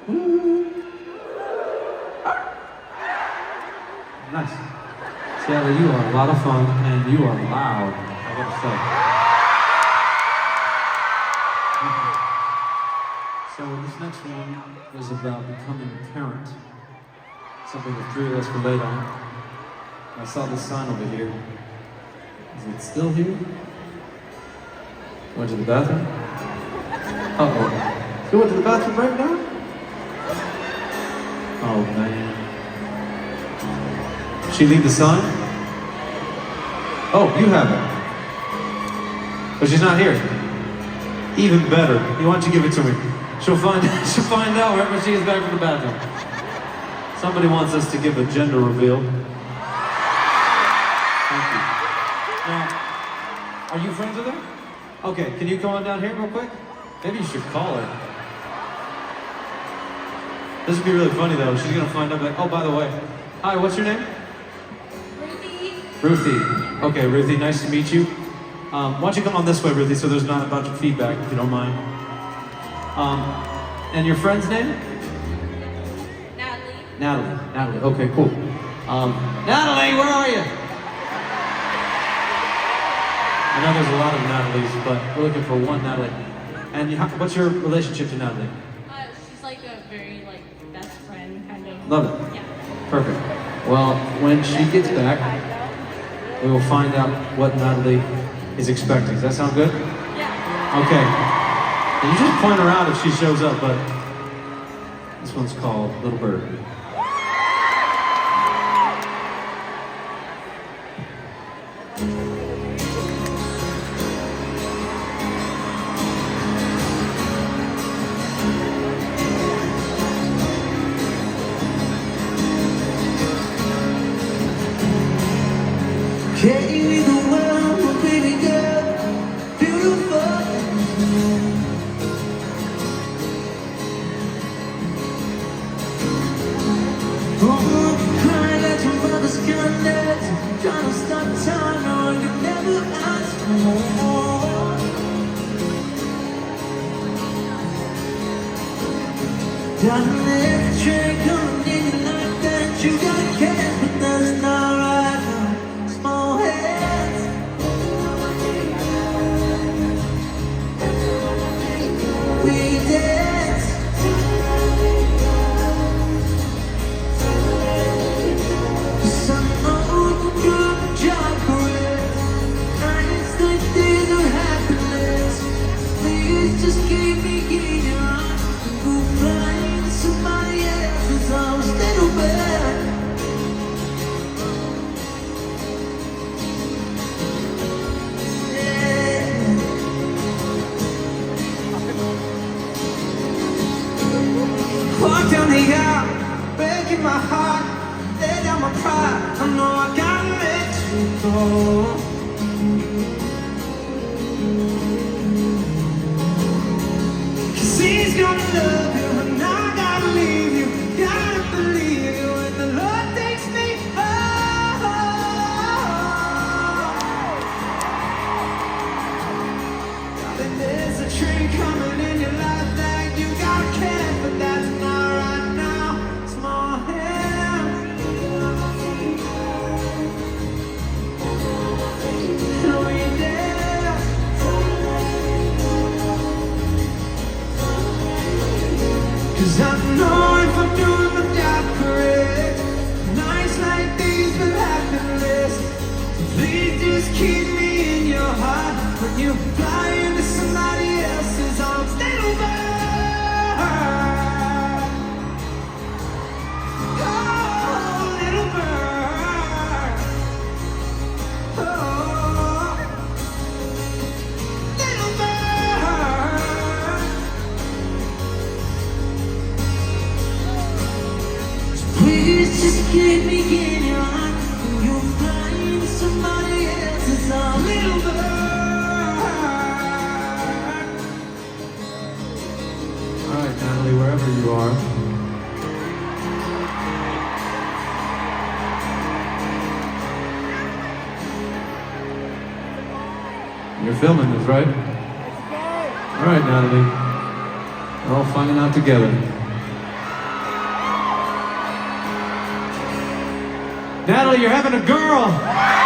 Nice. Seattle, you are a lot of fun, and you are loud, I gotta say. So this next one is about becoming a parent. Something the three of us relate on. I saw this sign over here. Is it still here? Went to the bathroom? Uh-oh. You went to the bathroom right now? Oh, man. She leave the sign? Oh, you have it. But she's not here. Even better. Why don't you give it to me? She'll find out right when she gets back from the bathroom. Somebody wants us to give a gender reveal. Thank you. Now, are you friends with her? Okay, can you come on down here real quick? Maybe you should call her. This would be really funny though. She's gonna find out like, oh, by the way, hi, what's your name? Ruthie. Ruthie. Okay, Ruthie, nice to meet you. Why don't you come on this way, Ruthie, so there's not a bunch of feedback, if you don't mind. And your friend's name? Natalie. Natalie, okay, cool. Natalie, where are you? I know there's a lot of Natalies, but we're looking for one Natalie. And what's your relationship to Natalie? She's like a very best friend kind of. Love it. Yeah. Perfect. Well, when she gets back, we will find out what Natalie is expecting. Does that sound good? Yeah. Okay. And you just point her out if she shows up, but this one's called Little Bird. Gave me the world, my baby girl, beautiful. Oh, crying at your mother's conduct, trying to stop time, no one could never ask for more. Darling, if the train coming in like that, you gotta catch, but that's not right now. Small hands, we dance. 'Cause I know you do the job correct. Nights like these are happiness. Please just keep me in your arms. Go find somebody else's arms, little bird. Walk down the aisle, breaking my heart, lay down my pride. I know I gotta let you go. 'Cause he's gonna love you and I gotta leave you. Gotta believe you when the Lord takes me home. Darling, there's a train coming in your life that you gotta catch, but that's not right now. Small hands, and we dance. 'Cause I know if I'm doing my job correct, nights like these will happiness. Please just keep me in your heart when you fly into somebody else's arms, little bird. Oh, little bird. Oh, little bird. Please just keep me in your heart when you fly into somebody else's arms, little bird. All right, Natalie, wherever you are. You're filming this, right? All right, Natalie. We're all finding out together. Natalie, you're having a girl.